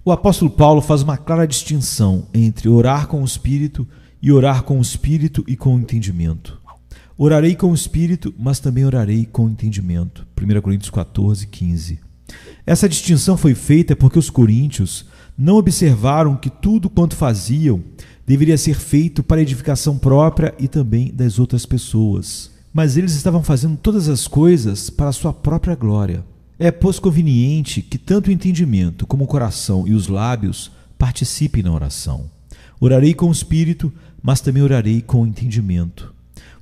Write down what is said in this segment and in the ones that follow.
O apóstolo Paulo faz uma clara distinção entre orar com o Espírito e orar com o Espírito e com o entendimento. Orarei com o Espírito, mas também orarei com o entendimento. 1 Coríntios 14, 15. Essa distinção foi feita porque os coríntios não observaram que tudo quanto faziam deveria ser feito para a edificação própria e também das outras pessoas. Mas eles estavam fazendo todas as coisas para a sua própria glória. É, pois, conveniente que tanto o entendimento como o coração e os lábios participem na oração. Orarei com o Espírito, mas também orarei com o entendimento.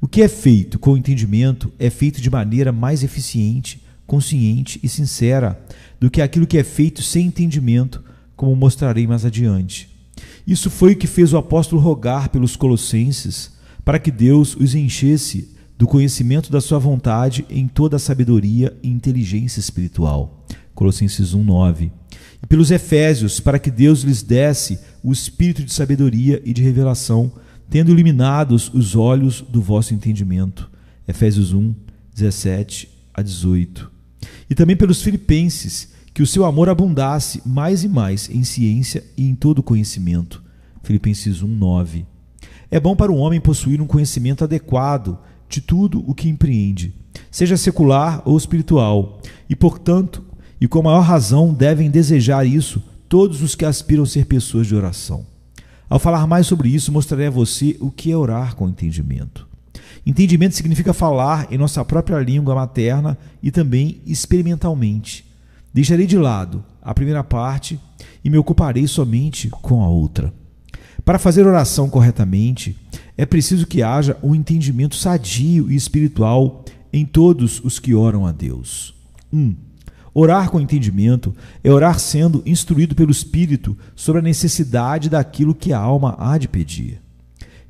O que é feito com o entendimento é feito de maneira mais eficiente, consciente e sincera do que aquilo que é feito sem entendimento, como mostrarei mais adiante. Isso foi o que fez o apóstolo rogar pelos colossenses, para que Deus os enchesse do conhecimento da sua vontade em toda a sabedoria e inteligência espiritual. Colossenses 1:9. E pelos efésios, para que Deus lhes desse o espírito de sabedoria e de revelação, tendo iluminados os olhos do vosso entendimento. Efésios 1:17-18. E também pelos filipenses, que o seu amor abundasse mais e mais em ciência e em todo conhecimento. Filipenses 1:9. É bom para o homem possuir um conhecimento adequado de tudo o que empreende, seja secular ou espiritual, e, portanto, e com maior razão devem desejar isso todos os que aspiram a ser pessoas de oração. Ao falar mais sobre isso, mostrarei a você o que é orar com entendimento. Entendimento significa falar em nossa própria língua materna e também experimentalmente. Deixarei de lado a primeira parte e me ocuparei somente com a outra. Para fazer oração corretamente, é preciso que haja um entendimento sadio e espiritual em todos os que oram a Deus. 1. Orar com entendimento é orar sendo instruído pelo Espírito sobre a necessidade daquilo que a alma há de pedir.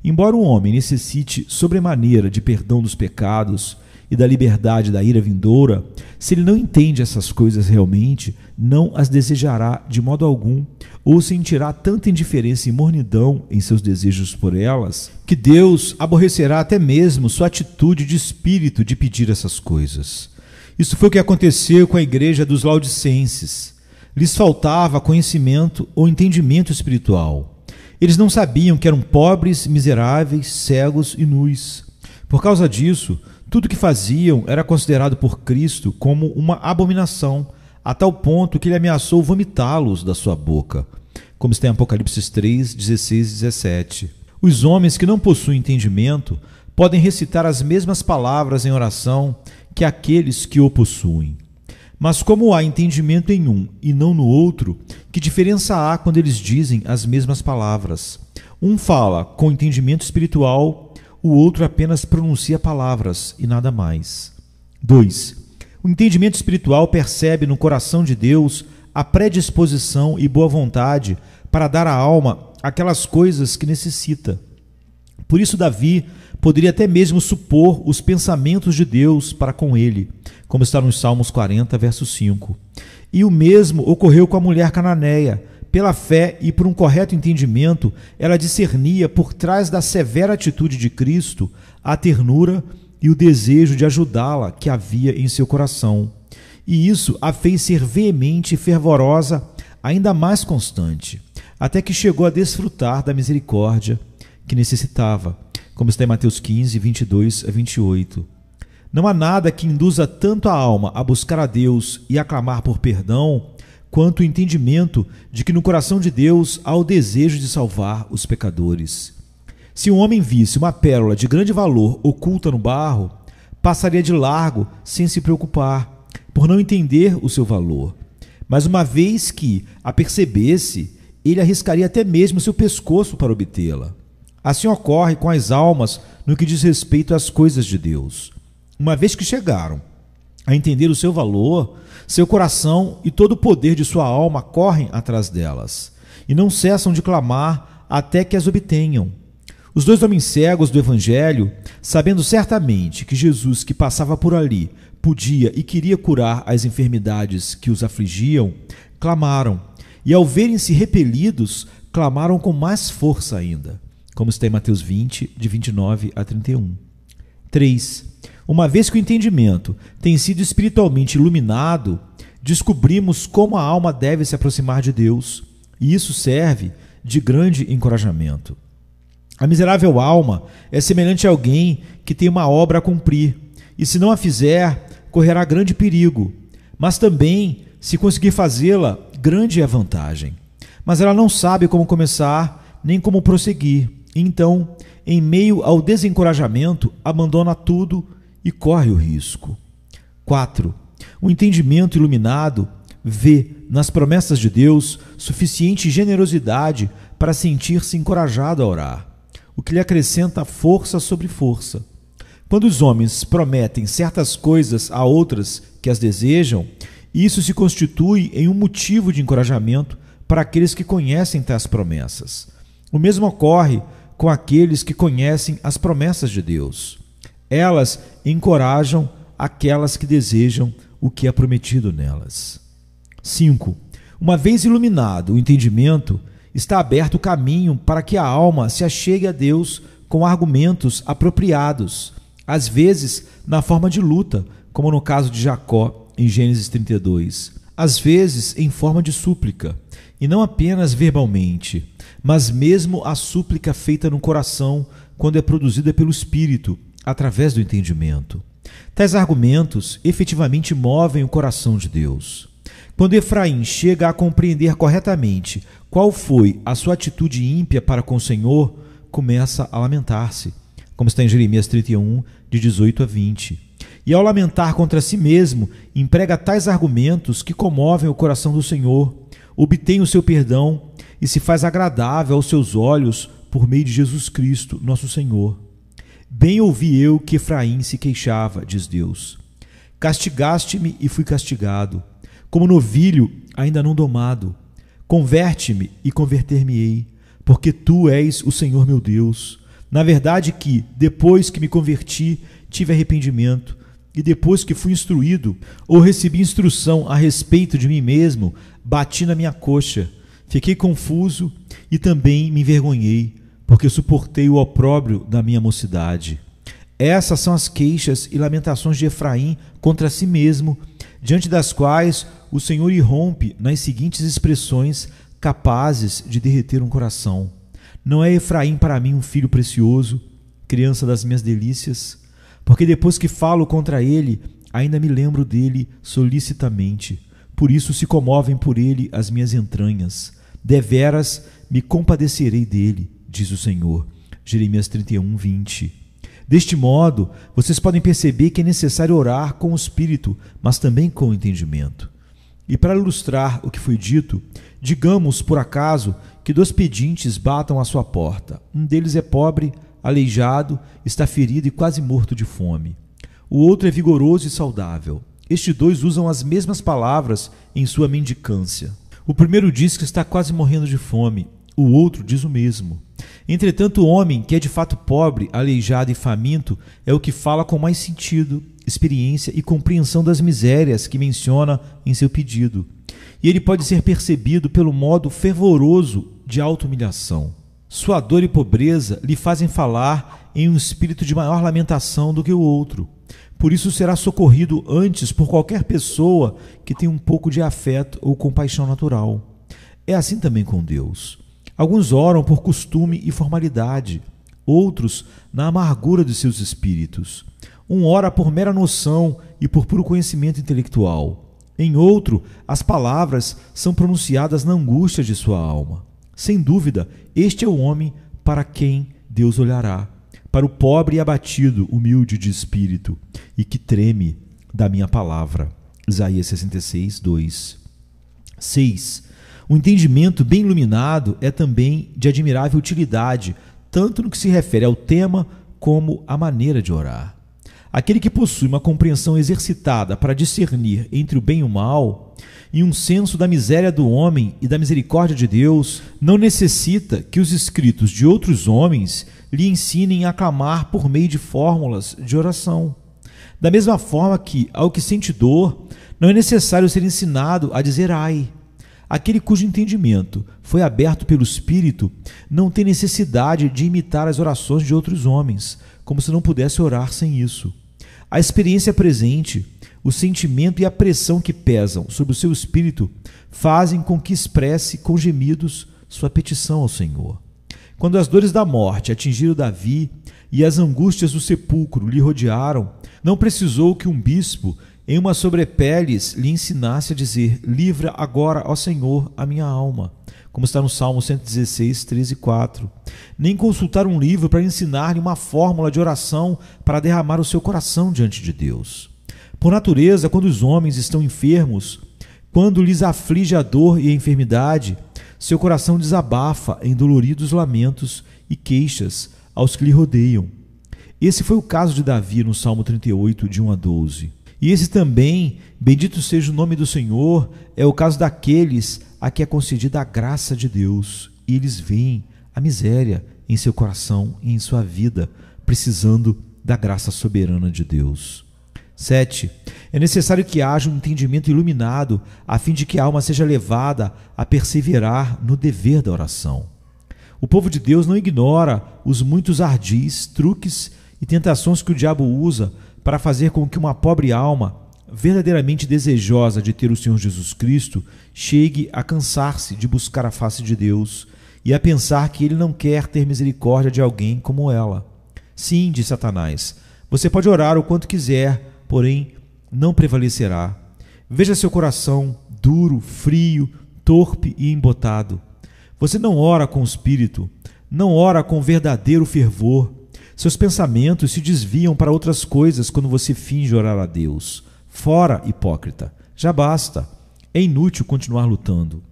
Embora o homem necessite sobremaneira de perdão dos pecados e da liberdade da ira vindoura, se ele não entende essas coisas realmente, não as desejará de modo algum, ou sentirá tanta indiferença e mornidão em seus desejos por elas, que Deus aborrecerá até mesmo sua atitude de espírito de pedir essas coisas. Isso foi o que aconteceu com a igreja dos Laodicenses. Lhes faltava conhecimento ou entendimento espiritual. Eles não sabiam que eram pobres, miseráveis, cegos e nus. Por causa disso, tudo que faziam era considerado por Cristo como uma abominação, a tal ponto que ele ameaçou vomitá-los da sua boca, como está em Apocalipse 3, 16 e 17. Os homens que não possuem entendimento podem recitar as mesmas palavras em oração que aqueles que o possuem. Mas como há entendimento em um e não no outro, que diferença há quando eles dizem as mesmas palavras? Um fala com entendimento espiritual, o outro apenas pronuncia palavras e nada mais. 2. O entendimento espiritual percebe no coração de Deus a predisposição e boa vontade para dar à alma aquelas coisas que necessita. Por isso Davi poderia até mesmo supor os pensamentos de Deus para com ele, como está nos Salmos 40, verso 5. E o mesmo ocorreu com a mulher cananeia. Pela fé e por um correto entendimento, ela discernia por trás da severa atitude de Cristo a ternura e o desejo de ajudá-la que havia em seu coração. E isso a fez ser veemente e fervorosa, ainda mais constante, até que chegou a desfrutar da misericórdia que necessitava, como está em Mateus 15, 22 a 28. Não há nada que induza tanto a alma a buscar a Deus e a clamar por perdão, quanto o entendimento de que no coração de Deus há o desejo de salvar os pecadores. Se um homem visse uma pérola de grande valor oculta no barro, passaria de largo sem se preocupar, por não entender o seu valor. Mas uma vez que a percebesse, ele arriscaria até mesmo seu pescoço para obtê-la. Assim ocorre com as almas no que diz respeito às coisas de Deus. Uma vez que chegaram a entender o seu valor, seu coração e todo o poder de sua alma correm atrás delas, e não cessam de clamar até que as obtenham. Os 2 homens cegos do Evangelho, sabendo certamente que Jesus que passava por ali podia e queria curar as enfermidades que os afligiam, clamaram, e ao verem-se repelidos, clamaram com mais força ainda, como está em Mateus 20, de 29 a 31. 3. Uma vez que o entendimento tem sido espiritualmente iluminado, descobrimos como a alma deve se aproximar de Deus, e isso serve de grande encorajamento. A miserável alma é semelhante a alguém que tem uma obra a cumprir, e se não a fizer, correrá grande perigo. Mas também, se conseguir fazê-la, grande é a vantagem. Mas ela não sabe como começar, nem como prosseguir. Então, em meio ao desencorajamento, abandona tudo e corre o risco. 4. O entendimento iluminado vê nas promessas de Deus suficiente generosidade para sentir-se encorajado a orar, o que lhe acrescenta força sobre força. Quando os homens prometem certas coisas a outras que as desejam, isso se constitui em um motivo de encorajamento para aqueles que conhecem tais promessas. O mesmo ocorre com aqueles que conhecem as promessas de Deus. Elas encorajam aquelas que desejam o que é prometido nelas. 5. Uma vez iluminado o entendimento, está aberto o caminho para que a alma se achegue a Deus com argumentos apropriados, às vezes na forma de luta, como no caso de Jacó, em Gênesis 32, às vezes em forma de súplica, e não apenas verbalmente, mas mesmo a súplica feita no coração, quando é produzida pelo Espírito, através do entendimento. Tais argumentos efetivamente movem o coração de Deus. Quando Efraim chega a compreender corretamente qual foi a sua atitude ímpia para com o Senhor, começa a lamentar-se, como está em Jeremias 31, de 18 a 20. E ao lamentar contra si mesmo, emprega tais argumentos que comovem o coração do Senhor, obtém o seu perdão e se faz agradável aos seus olhos por meio de Jesus Cristo, nosso Senhor. Bem ouvi eu que Efraim se queixava, diz Deus. Castigaste-me e fui castigado, como novilho ainda não domado. Converte-me e converter-me-ei, porque tu és o Senhor meu Deus. Na verdade que, depois que me converti, tive arrependimento, e depois que fui instruído, ou recebi instrução a respeito de mim mesmo, bati na minha coxa, fiquei confuso e também me envergonhei, porque suportei o opróbrio da minha mocidade. Essas são as queixas e lamentações de Efraim contra si mesmo, diante das quais o Senhor irrompe nas seguintes expressões capazes de derreter um coração. Não é Efraim para mim um filho precioso, criança das minhas delícias? Porque depois que falo contra ele, ainda me lembro dele solicitamente. Por isso se comovem por ele as minhas entranhas. Deveras me compadecerei dele, diz o Senhor. Jeremias 31, 20. Deste modo, vocês podem perceber que é necessário orar com o espírito, mas também com o entendimento. E para ilustrar o que foi dito, digamos, por acaso, que 2 pedintes batam à sua porta. Um deles é pobre, aleijado, está ferido e quase morto de fome. O outro é vigoroso e saudável. Estes 2 usam as mesmas palavras em sua mendicância. O primeiro diz que está quase morrendo de fome. O outro diz o mesmo. Entretanto, o homem que é de fato pobre, aleijado e faminto é o que fala com mais sentido, experiência e compreensão das misérias que menciona em seu pedido. E ele pode ser percebido pelo modo fervoroso de auto-humilhação. Sua dor e pobreza lhe fazem falar em um espírito de maior lamentação do que o outro. Por isso será socorrido antes por qualquer pessoa que tenha um pouco de afeto ou compaixão natural. É assim também com Deus. Alguns oram por costume e formalidade, outros na amargura de seus espíritos. Um ora por mera noção e por puro conhecimento intelectual. Em outro, as palavras são pronunciadas na angústia de sua alma. Sem dúvida, este é o homem para quem Deus olhará, para o pobre e abatido, humilde de espírito, e que treme da minha palavra. Isaías 66, 2. 6. O entendimento bem iluminado é também de admirável utilidade, tanto no que se refere ao tema como à maneira de orar. Aquele que possui uma compreensão exercitada para discernir entre o bem e o mal, e um senso da miséria do homem e da misericórdia de Deus, não necessita que os escritos de outros homens lhe ensinem a clamar por meio de fórmulas de oração. Da mesma forma que, ao que sente dor, não é necessário ser ensinado a dizer ai. Aquele cujo entendimento foi aberto pelo Espírito não tem necessidade de imitar as orações de outros homens, como se não pudesse orar sem isso. A experiência presente o sentimento e a pressão que pesam sobre o seu espírito fazem com que expresse com gemidos sua petição ao Senhor. Quando as dores da morte atingiram Davi e as angústias do sepulcro lhe rodearam, não precisou que um bispo em uma sobrepeles lhe ensinasse a dizer: livra agora, ó Senhor, a minha alma, como está no Salmo 116, 13 e 4. Nem consultar um livro para ensinar-lhe uma fórmula de oração para derramar o seu coração diante de Deus. Por natureza, quando os homens estão enfermos, quando lhes aflige a dor e a enfermidade, seu coração desabafa em doloridos lamentos e queixas aos que lhe rodeiam. Esse foi o caso de Davi no Salmo 38, de 1 a 12. E esse também, bendito seja o nome do Senhor, é o caso daqueles a que é concedida a graça de Deus, e eles veem a miséria em seu coração e em sua vida, precisando da graça soberana de Deus. 7. É necessário que haja um entendimento iluminado, a fim de que a alma seja levada a perseverar no dever da oração. O povo de Deus não ignora os muitos ardis, truques e tentações que o diabo usa para fazer com que uma pobre alma, verdadeiramente desejosa de ter o Senhor Jesus Cristo, chegue a cansar-se de buscar a face de Deus e a pensar que ele não quer ter misericórdia de alguém como ela. Sim, diz Satanás, você pode orar o quanto quiser, porém não prevalecerá. Veja seu coração duro, frio, torpe e embotado. Você não ora com o espírito, não ora com verdadeiro fervor. Seus pensamentos se desviam para outras coisas quando você finge orar a Deus. Fora, hipócrita, já basta. É inútil continuar lutando.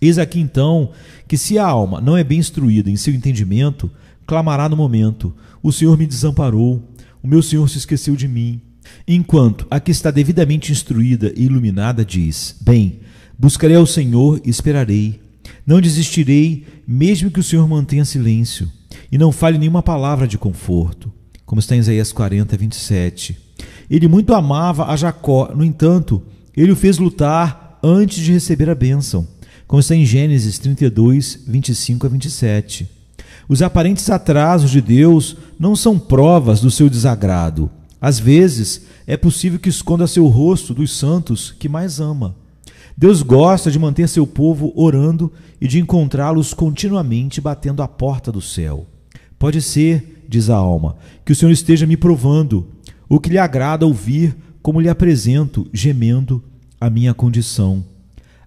Eis aqui então que, se a alma não é bem instruída em seu entendimento, clamará no momento: o Senhor me desamparou, o meu Senhor se esqueceu de mim. Enquanto a que está devidamente instruída e iluminada diz: bem, buscarei ao Senhor e esperarei. Não desistirei, mesmo que o Senhor mantenha silêncio e não fale nenhuma palavra de conforto, como está em Isaías 40, 27. Ele muito amava a Jacó, no entanto, ele o fez lutar antes de receber a bênção, como está em Gênesis 32, 25 a 27. Os aparentes atrasos de Deus não são provas do seu desagrado. Às vezes, é possível que esconda seu rosto dos santos que mais ama. Deus gosta de manter seu povo orando e de encontrá-los continuamente batendo à porta do céu. Pode ser, diz a alma, que o Senhor esteja me provando, o que lhe agrada ouvir, como lhe apresento, gemendo, a minha condição.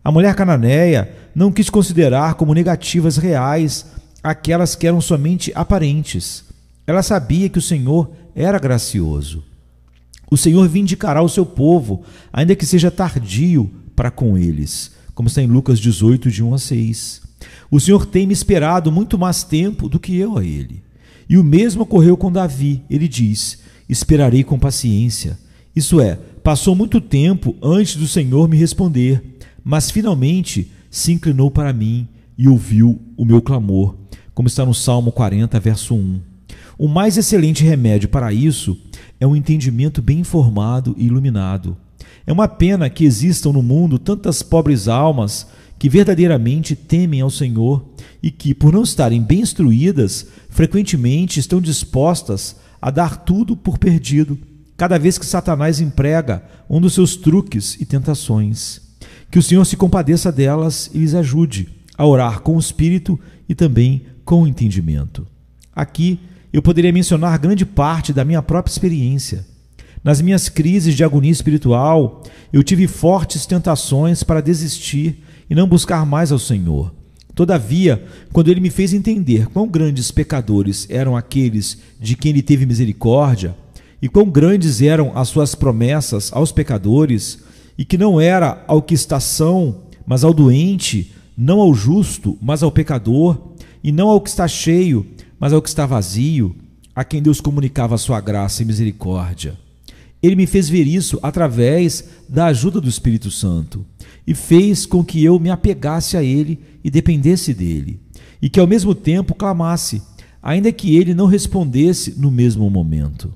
A mulher cananeia não quis considerar como negativas reais aquelas que eram somente aparentes. Ela sabia que o Senhor era gracioso. O Senhor vindicará o seu povo, ainda que seja tardio para com eles, como está em Lucas 18, de 1 a 6. O Senhor tem me esperado muito mais tempo do que eu a ele. E o mesmo ocorreu com Davi. Ele diz: esperarei com paciência. Isso é, passou muito tempo antes do Senhor me responder, mas finalmente se inclinou para mim e ouviu o meu clamor, como está no Salmo 40, verso 1. O mais excelente remédio para isso é um entendimento bem informado e iluminado. É uma pena que existam no mundo tantas pobres almas que verdadeiramente temem ao Senhor e que, por não estarem bem instruídas, frequentemente estão dispostas a dar tudo por perdido, cada vez que Satanás emprega um dos seus truques e tentações. Que o Senhor se compadeça delas e lhes ajude a orar com o espírito e também com o entendimento. Aqui eu poderia mencionar grande parte da minha própria experiência. Nas minhas crises de agonia espiritual, eu tive fortes tentações para desistir e não buscar mais ao Senhor. Todavia, quando Ele me fez entender quão grandes pecadores eram aqueles de quem Ele teve misericórdia, e quão grandes eram as suas promessas aos pecadores, e que não era ao que está são, mas ao doente, não ao justo, mas ao pecador, e não ao que está cheio, mas ao que está vazio, a quem Deus comunicava a sua graça e misericórdia. Ele me fez ver isso através da ajuda do Espírito Santo e fez com que eu me apegasse a Ele e dependesse dEle, e que ao mesmo tempo clamasse, ainda que Ele não respondesse no mesmo momento.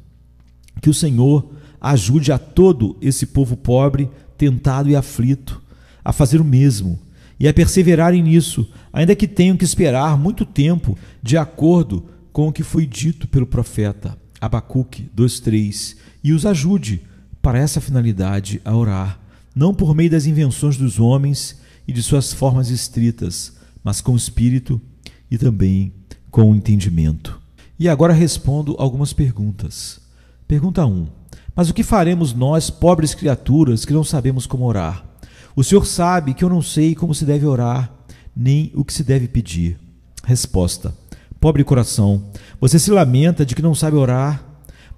Que o Senhor ajude a todo esse povo pobre, tentado e aflito, a fazer o mesmo e a perseverarem nisso, ainda que tenham que esperar muito tempo, de acordo com o que foi dito pelo profeta Abacuque 2:3, e os ajude para essa finalidade a orar, não por meio das invenções dos homens e de suas formas estritas, mas com o espírito e também com o entendimento. E agora respondo algumas perguntas. Pergunta 1. Mas o que faremos nós, pobres criaturas, que não sabemos como orar? O Senhor sabe que eu não sei como se deve orar, nem o que se deve pedir. Resposta. Pobre coração, você se lamenta de que não sabe orar?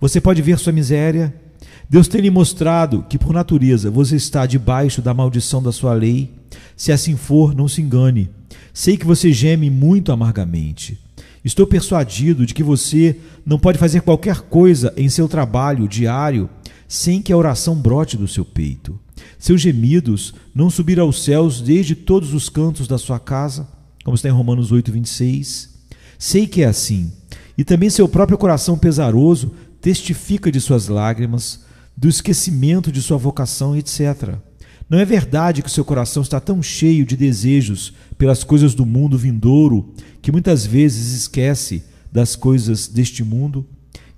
Você pode ver sua miséria? Deus tem lhe mostrado que, por natureza, você está debaixo da maldição da sua lei. Se assim for, não se engane. Sei que você geme muito amargamente. Estou persuadido de que você não pode fazer qualquer coisa em seu trabalho diário sem que a oração brote do seu peito. Seus gemidos não subiram aos céus desde todos os cantos da sua casa, como está em Romanos 8:26. Sei que é assim. E também seu próprio coração pesaroso testifica de suas lágrimas, do esquecimento de sua vocação, etc. Não é verdade que seu coração está tão cheio de desejos pelas coisas do mundo vindouro que muitas vezes esquece das coisas deste mundo?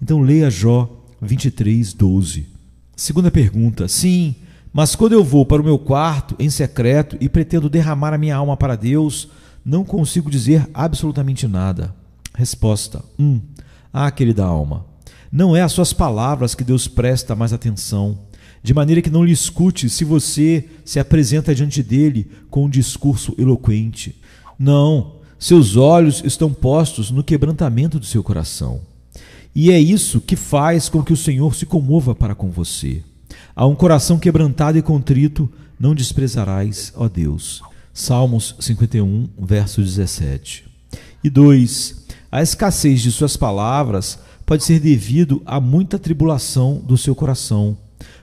Então leia Jó 23:12. Segunda pergunta. Sim, mas quando eu vou para o meu quarto em secreto e pretendo derramar a minha alma para Deus, não consigo dizer absolutamente nada. Resposta. 1. Querida alma, não é às suas palavras que Deus presta mais atenção, de maneira que não lhe escute se você se apresenta diante dele com um discurso eloquente. Não, seus olhos estão postos no quebrantamento do seu coração. E é isso que faz com que o Senhor se comova para com você. A um coração quebrantado e contrito não desprezarás, ó Deus. Salmos 51, verso 17. E 2. A escassez de suas palavras pode ser devido a muita tribulação do seu coração.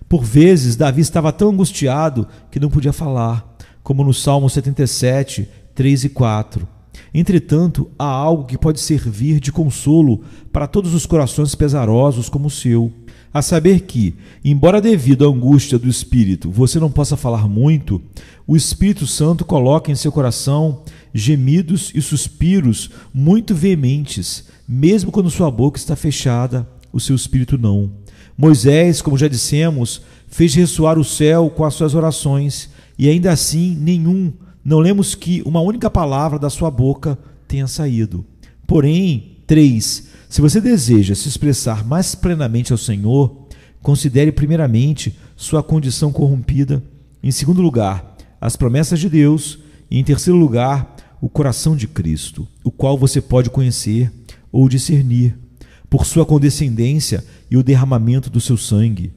Por vezes, Davi estava tão angustiado que não podia falar, como no Salmo 77, 3 e 4. Entretanto, há algo que pode servir de consolo para todos os corações pesarosos como o seu, a saber que, embora devido à angústia do Espírito você não possa falar muito, o Espírito Santo coloca em seu coração gemidos e suspiros muito veementes, mesmo quando sua boca está fechada, o seu espírito não. Moisés, como já dissemos, fez ressoar o céu com as suas orações, e ainda assim não lemos que uma única palavra da sua boca tenha saído. Porém, 3. Se você deseja se expressar mais plenamente ao Senhor, considere primeiramente sua condição corrompida, em segundo lugar, as promessas de Deus, e em terceiro lugar, o coração de Cristo, o qual você pode conhecer ou discernir, por sua condescendência e o derramamento do seu sangue,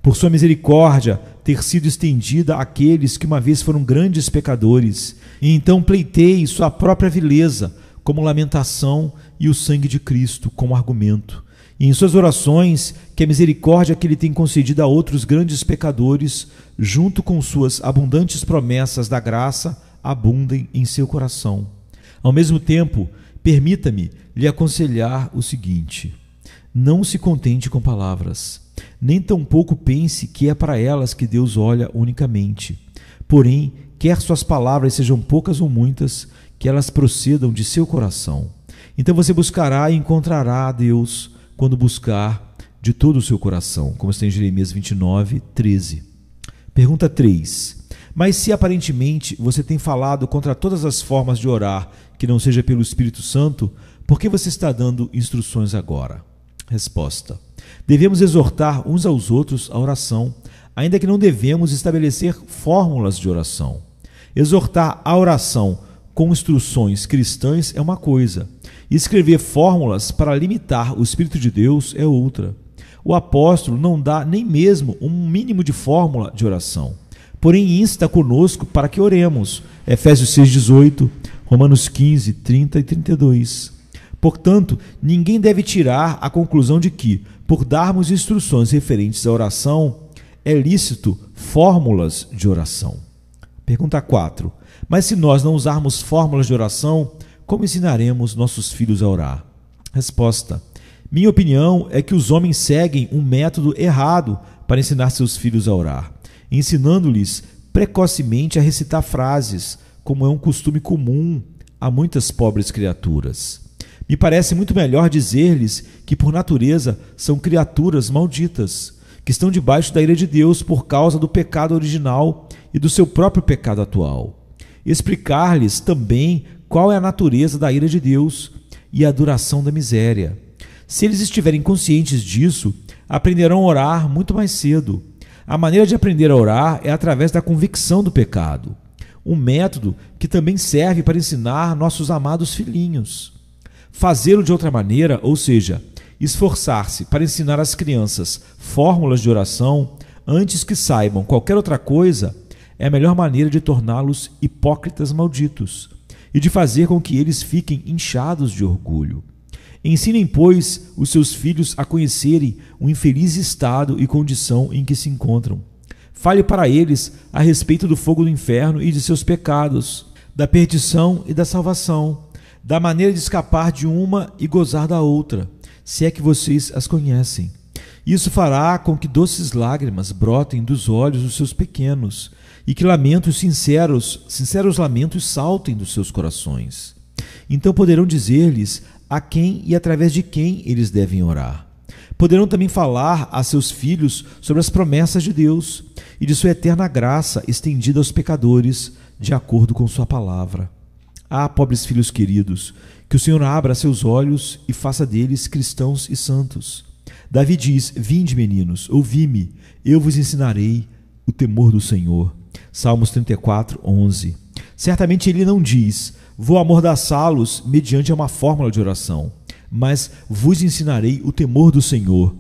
por sua misericórdia ter sido estendida àqueles que uma vez foram grandes pecadores, e então pleiteie sua própria vileza como lamentação e o sangue de Cristo como argumento, e em suas orações que a misericórdia que ele tem concedido a outros grandes pecadores, junto com suas abundantes promessas da graça, abundem em seu coração. Ao mesmo tempo, permita-me lhe aconselhar o seguinte: não se contente com palavras, nem tampouco pense que é para elas que Deus olha unicamente. Porém, quer suas palavras sejam poucas ou muitas, que elas procedam de seu coração. Então você buscará e encontrará a Deus quando buscar de todo o seu coração, como está em Jeremias 29, 13. Pergunta 3. Mas se aparentemente você tem falado contra todas as formas de orar que não seja pelo Espírito Santo, por que você está dando instruções agora? Resposta. Devemos exortar uns aos outros a oração, ainda que não devemos estabelecer fórmulas de oração. Exortar a oração com instruções cristãs é uma coisa, e escrever fórmulas para limitar o Espírito de Deus é outra. O apóstolo não dá nem mesmo um mínimo de fórmula de oração, porém insta conosco para que oremos. Efésios 6,18, Romanos 15, 30 e 32. Portanto, ninguém deve tirar a conclusão de que, por darmos instruções referentes à oração, é lícito fórmulas de oração. Pergunta 4. Mas se nós não usarmos fórmulas de oração, como ensinaremos nossos filhos a orar? Resposta. Minha opinião é que os homens seguem um método errado para ensinar seus filhos a orar, ensinando-lhes precocemente a recitar frases, como é um costume comum a muitas pobres criaturas. Me parece muito melhor dizer-lhes que, por natureza, são criaturas malditas, que estão debaixo da ira de Deus por causa do pecado original e do seu próprio pecado atual. Explicar-lhes também qual é a natureza da ira de Deus e a duração da miséria. Se eles estiverem conscientes disso, aprenderão a orar muito mais cedo. A maneira de aprender a orar é através da convicção do pecado, um método que também serve para ensinar nossos amados filhinhos. Fazê-lo de outra maneira, ou seja, esforçar-se para ensinar às crianças fórmulas de oração antes que saibam qualquer outra coisa, é a melhor maneira de torná-los hipócritas malditos e de fazer com que eles fiquem inchados de orgulho. Ensinem, pois, os seus filhos a conhecerem o infeliz estado e condição em que se encontram. Fale para eles a respeito do fogo do inferno e de seus pecados, da perdição e da salvação, da maneira de escapar de uma e gozar da outra, se é que vocês as conhecem. Isso fará com que doces lágrimas brotem dos olhos dos seus pequenos e que lamentos sinceros lamentos saltem dos seus corações. Então poderão dizer-lhes a quem e através de quem eles devem orar. Poderão também falar a seus filhos sobre as promessas de Deus e de sua eterna graça estendida aos pecadores, de acordo com sua palavra. Ah, pobres filhos queridos, que o Senhor abra seus olhos e faça deles cristãos e santos. Davi diz: vinde, meninos, ouvi-me, eu vos ensinarei o temor do Senhor. Salmos 34, 11. Certamente ele não diz: vou amordaçá-los mediante uma fórmula de oração, mas vos ensinarei o temor do Senhor.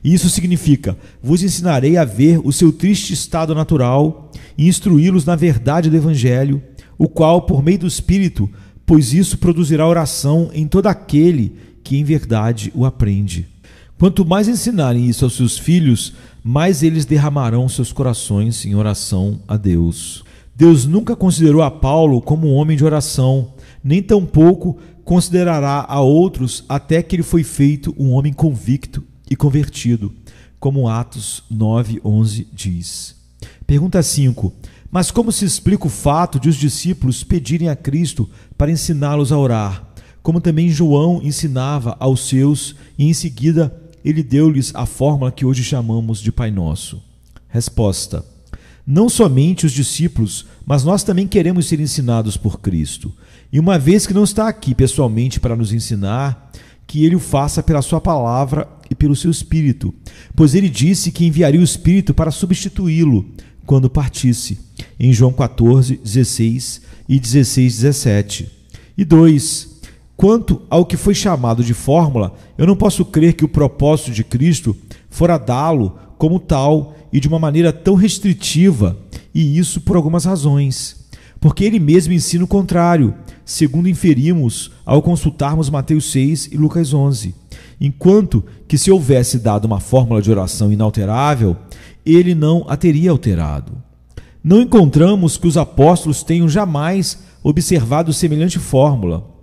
E isso significa: vos ensinarei a ver o seu triste estado natural e instruí-los na verdade do Evangelho, o qual, por meio do Espírito, pois isso produzirá oração em todo aquele que em verdade o aprende. Quanto mais ensinarem isso aos seus filhos, mais eles derramarão seus corações em oração a Deus. Deus nunca considerou a Paulo como um homem de oração, nem tampouco considerará a outros até que ele foi feito um homem convicto e convertido, como Atos 9:11 diz. Pergunta 5. Mas como se explica o fato de os discípulos pedirem a Cristo para ensiná-los a orar, como também João ensinava aos seus e em seguida ele deu-lhes a fórmula que hoje chamamos de Pai Nosso? Resposta: não somente os discípulos, mas nós também queremos ser ensinados por Cristo. E uma vez que não está aqui pessoalmente para nos ensinar, que ele o faça pela sua palavra e pelo seu Espírito, pois ele disse que enviaria o Espírito para substituí-lo quando partisse, em João 14, 16 e 16, 17. E 2. Quanto ao que foi chamado de fórmula, eu não posso crer que o propósito de Cristo fora dá-lo como tal e de uma maneira tão restritiva, e isso por algumas razões. Porque ele mesmo ensina o contrário, segundo inferimos ao consultarmos Mateus 6 e Lucas 11. Enquanto que se houvesse dado uma fórmula de oração inalterável, ele não a teria alterado. Não encontramos que os apóstolos tenham jamais observado semelhante fórmula,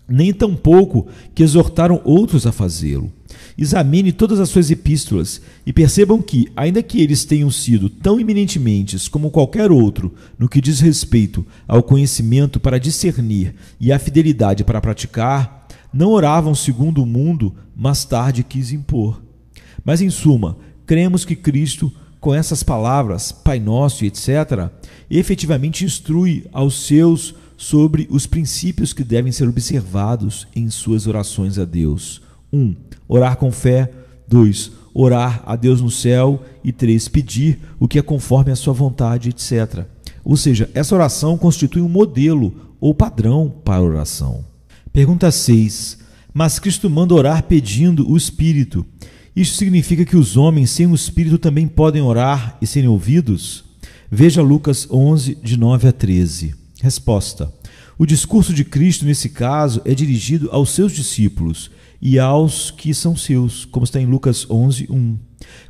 nem tampouco que exortaram outros a fazê-lo. Examine todas as suas epístolas e percebam que, ainda que eles tenham sido tão eminentemente como qualquer outro no que diz respeito ao conhecimento para discernir e à fidelidade para praticar, não oravam segundo o mundo mais tarde quis impor. Mas, em suma, cremos que Cristo, com essas palavras, Pai Nosso e etc., efetivamente instrui aos seus sobre os princípios que devem ser observados em suas orações a Deus. 1. Orar com fé. 2. Orar a Deus no céu. E 3. Pedir o que é conforme a sua vontade, etc. Ou seja, essa oração constitui um modelo ou padrão para a oração. Pergunta 6. Mas Cristo manda orar pedindo o Espírito. Isso significa que os homens sem o Espírito também podem orar e serem ouvidos? Veja Lucas 11, de 9 a 13. Resposta: o discurso de Cristo, nesse caso, é dirigido aos seus discípulos e aos que são seus, como está em Lucas 11, 1.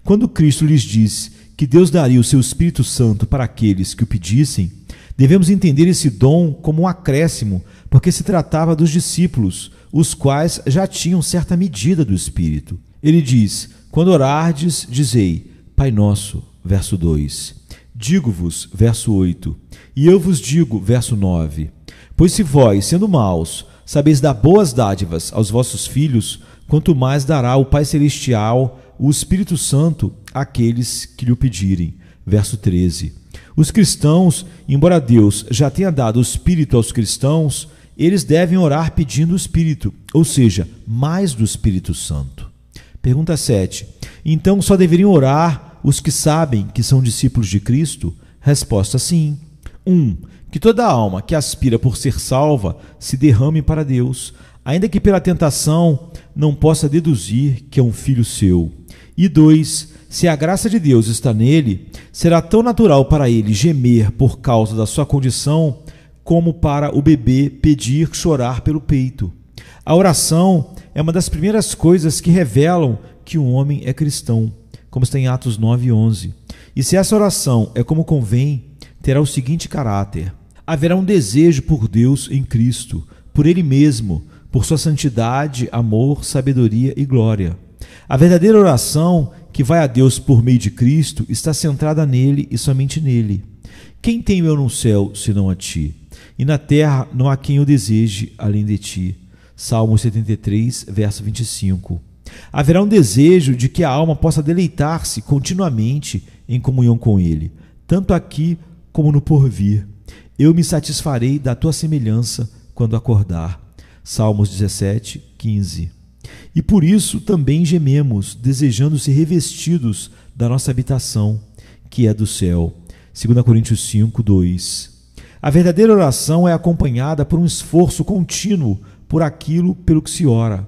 Quando Cristo lhes diz que Deus daria o seu Espírito Santo para aqueles que o pedissem, devemos entender esse dom como um acréscimo, porque se tratava dos discípulos, os quais já tinham certa medida do Espírito. Ele diz: quando orardes, dizei, Pai Nosso, verso 2. Digo-vos, verso 8, e eu vos digo, verso 9, pois se vós, sendo maus, sabeis dar boas dádivas aos vossos filhos, quanto mais dará o Pai Celestial o Espírito Santo àqueles que lhe o pedirem. Verso 13. Os cristãos, embora Deus já tenha dado o Espírito aos cristãos, eles devem orar pedindo o Espírito, ou seja, mais do Espírito Santo. Pergunta 7. Então só deveriam orar os que sabem que são discípulos de Cristo? Resposta: sim. 1. Que toda alma que aspira por ser salva se derrame para Deus, ainda que pela tentação não possa deduzir que é um filho seu. E 2. Se a graça de Deus está nele, será tão natural para ele gemer por causa da sua condição, como para o bebê pedir, chorar pelo peito. A oração é uma das primeiras coisas que revelam que um homem é cristão, como está em Atos 9:11. E se essa oração é como convém, terá o seguinte caráter: haverá um desejo por Deus em Cristo, por Ele mesmo, por sua santidade, amor, sabedoria e glória. A verdadeira oração que vai a Deus por meio de Cristo está centrada nele e somente nele. Quem tenho eu no céu, senão a ti? E na terra não há quem o deseje além de ti. Salmo 73, verso 25. Haverá um desejo de que a alma possa deleitar-se continuamente em comunhão com ele, tanto aqui como no porvir. Eu me satisfarei da tua semelhança quando acordar. Salmos 17, 15. E por isso também gememos, desejando ser revestidos da nossa habitação, que é do céu. 2 Coríntios 5, 2. A verdadeira oração é acompanhada por um esforço contínuo por aquilo pelo que se ora.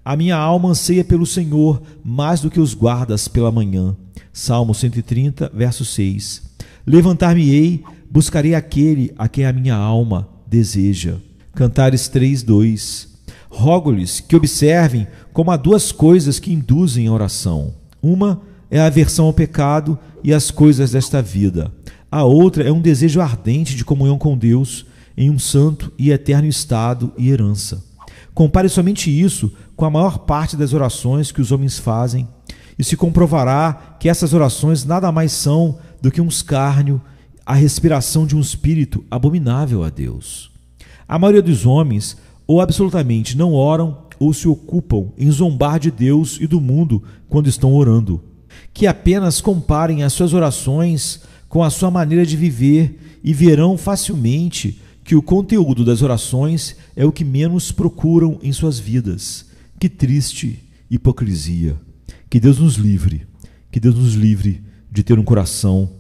A minha alma anseia pelo Senhor mais do que os guardas pela manhã. Salmo 130, verso 6. Levantar-me-ei, buscarei aquele a quem a minha alma deseja. Cantares 3, 2. Rogo-lhes que observem como há duas coisas que induzem a oração. Uma é a aversão ao pecado e às coisas desta vida. A outra é um desejo ardente de comunhão com Deus em um santo e eterno estado e herança. Compare somente isso com a maior parte das orações que os homens fazem e se comprovará que essas orações nada mais são do que um escárnio, a respiração de um espírito abominável a Deus. A maioria dos homens ou absolutamente não oram ou se ocupam em zombar de Deus e do mundo quando estão orando. Que apenas comparem as suas orações com a sua maneira de viver e verão facilmente que o conteúdo das orações é o que menos procuram em suas vidas. Que triste hipocrisia! Que Deus nos livre de ter um coração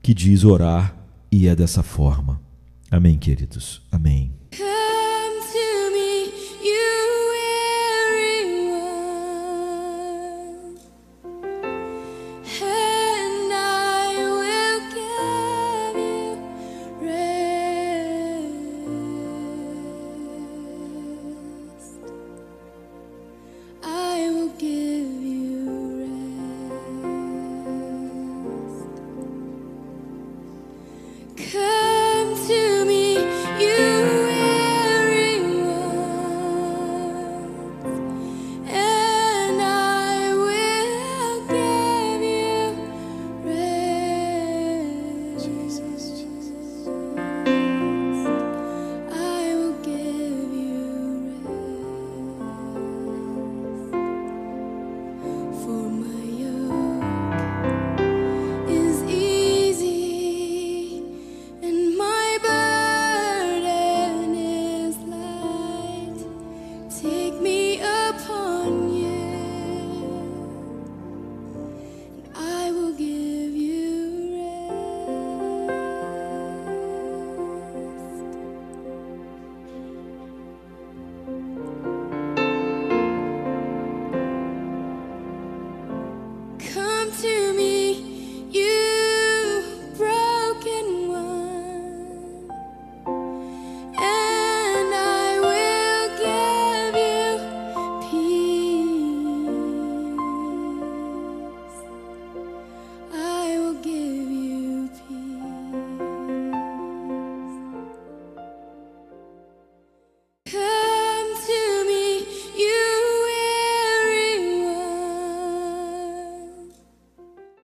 que diz orar e é dessa forma. Amém, queridos? Amém.